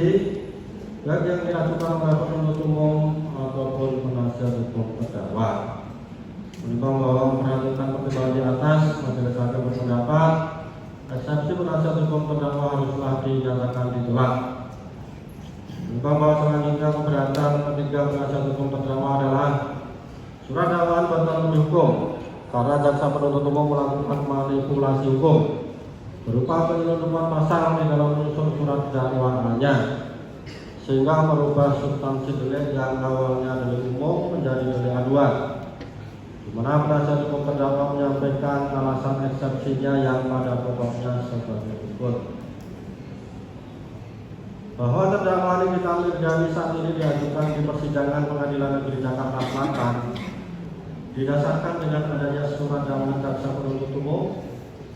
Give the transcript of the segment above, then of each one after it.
baik yang diajukan oleh penuntut umum ataupun penasihat hukum terdakwa. Menimbang bahwa memperhatikan pertimbangan di atas, majelis hakim berpendapat eksepsi penasihat hukum terdakwa haruslah dinyatakan ditolak. Menimbang bahwa selanjutnya keberatan ketiga penasihat hukum terdakwa adalah surat dakwaan bantuan demi hukum karena jaksa penuntut umum melakukan manipulasi hukum berupa penyelundupan pasal di dalam menyusun surat dakwaannya sehingga merubah substansi delik yang awalnya delik umum menjadi delik aduan, di mana penasihat hukum terdakwa menyampaikan alasan eksepsinya yang pada pokoknya sebagai berikut. Bahwa terdakwa Nikita Mirzani saat ini diajukan di persidangan Pengadilan Negeri Jakarta Selatan didasarkan dengan adanya surat dakwaan jaksa penuntut umum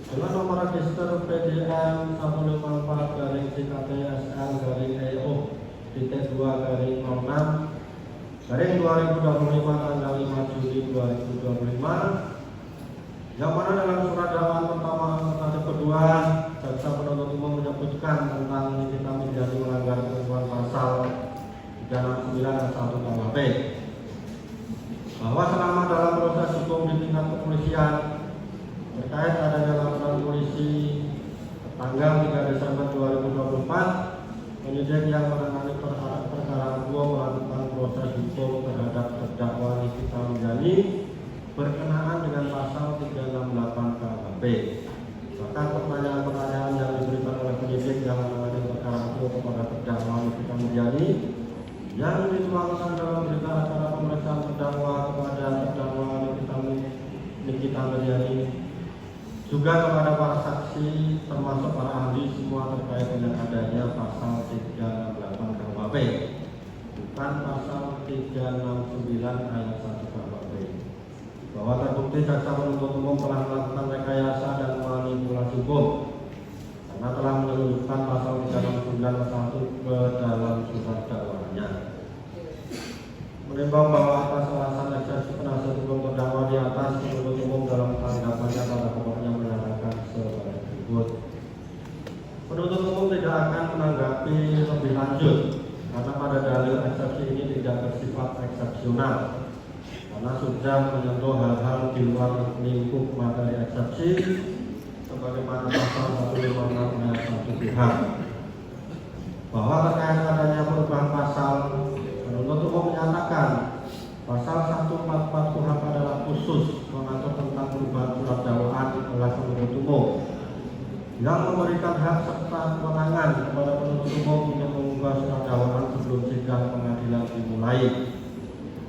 dengan nomor register PDM 154-CKTSL-EO titik 2/06/2025 tanggal 5 Juli 2025, yang mana dalam surat dakwaan pertama alternatif kedua jaksa penuntut umum menyebutkan tentang Nikita Mirzani melanggar ketentuan pasal 369 ayat 1 KUHP bahwa selama dalam proses hukum di tingkat kepolisian terkait adanya laporan polisi tanggal 3 Desember 2024, penyidik yang menangani perkara hukum melakukan proses hukum terhadap terdakwa Nikita Mirzani berkenaan dengan pasal 368 KUHP. Bahkan pertanyaan-pertanyaan yang diberikan oleh penyidik yang menangani perkara hukum kepada terdakwa Nikita Mirzani yang dituangkan dalam berita acara pemeriksaan terdakwa kepada terdakwa Nikita Mirzani juga kepada para saksi termasuk para ahli semua terkait dengan adanya pasal 368 KUHP, bukan pasal 369 ayat 1 KUHP, bahwa terbukti jaksa penuntut umum telah melakukan rekayasa dan manipulasi hukum karena telah menyelundupkan pasal 369 ayat 1 ke dalam surat dakwaannya. Menimbang bahwa atas alasan eksepsi penasihat hukum terdakwa di atas, penuntut umum dalam tanggapannya pada pokoknya menyatakan sebagai berikut. Penuntut umum tidak akan menanggapi lebih lanjut karena pada dalil eksepsi ini tidak bersifat eksepsional karena sudah menyentuh hal-hal di luar lingkup materi eksepsi sebagaimana pasal 156 ayat 1 KUH. Bahwa terkait adanya perubahan pasal, penuntut umum menyatakan pasal 144 KUHP adalah khusus mengatur tentang perubahan surat dakwaan oleh penuntut umum yang memberikan hak serta kewenangan kepada penuntut umum untuk mengubah surat dakwaan sebelum sidang pengadilan dimulai,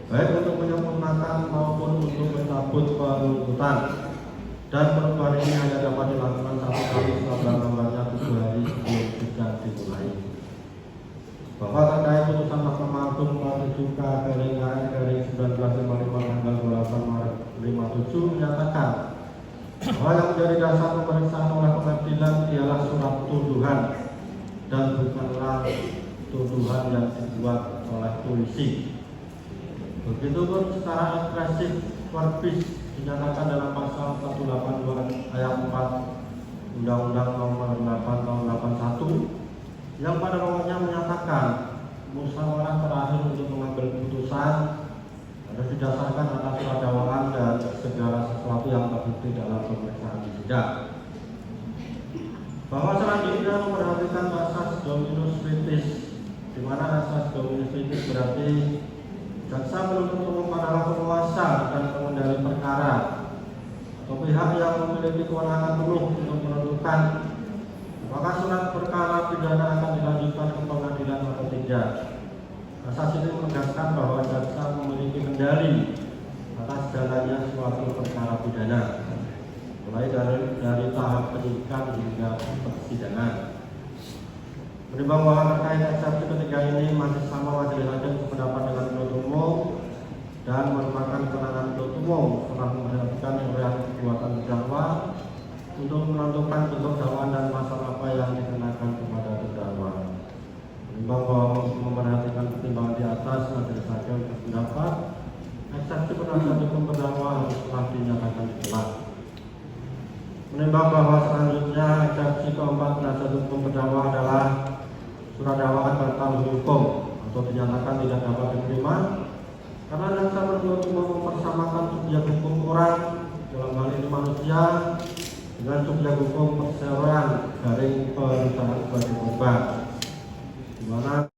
baik untuk menyempurnakan maupun untuk mencabut penuntutan, dan perubahan ini hanya dapat dilakukan satu kali setelah lambatnya 7 hari sebelum sidang dimulai. Bahwa terkait putusan Mahkamah Agung 47K/1955 tanggal 28 Maret 57 menyatakan bahwa yang menjadi dasar pemeriksaan oleh pengadilan ialah surat tuduhan dan bukanlah tuduhan yang dibuat oleh polisi. Begitupun secara ekspresif verbis dinyatakan dalam pasal 182 ayat 4 Undang-Undang Nomor 8 Tahun 81 yang pada pokoknya menyatakan musyawarah terakhir untuk mengambil keputusan harus didasarkan atas surat dakwaan dan segala sesuatu yang terbukti dalam pemeriksaan di sidang. Bahwa selanjutnya memperhatikan asas dominus litis, di mana asas dominus litis berarti jaksa penuntut umum adalah penguasa dan pengendali perkara atau pihak yang memiliki kewenangan penuh untuk menentukan apakah surat perkara pidana akan dilanjutkan ke pengadilan atau tidak. Asas ini menegaskan bahwa jaksa memiliki kendali atas jalannya suatu perkara pidana, mulai dari tahap penyidikan hingga persidangan. Menimbang bahwa terkait eksepsi ketiga ini masih sama majelis hakim sependapat dengan penuntut umum dan merupakan kewenangan penuntut umum setelah memperhatikan riwayat perbuatan terdakwa untuk menentukan bentuk dakwaan dan pasal apa yang dikenakan kepada terdakwa. Menimbang bahwa memperhatikan pertimbangan di atas, majelis hakim berpendapat eksepsi penasihat hukum terdakwa haruslah dinyatakan ditolak. Menimbang bahwa selanjutnya eksepsi keempat penasihat hukum terdakwa adalah surat dakwaan dalam hukum atau dinyatakan tidak dapat diterima karena jaksa menuntut umum mempersamakan subjek hukum orang dalam hal ini manusia dengan subjek hukum perseroan garing perusahaan sebagai korban, di mana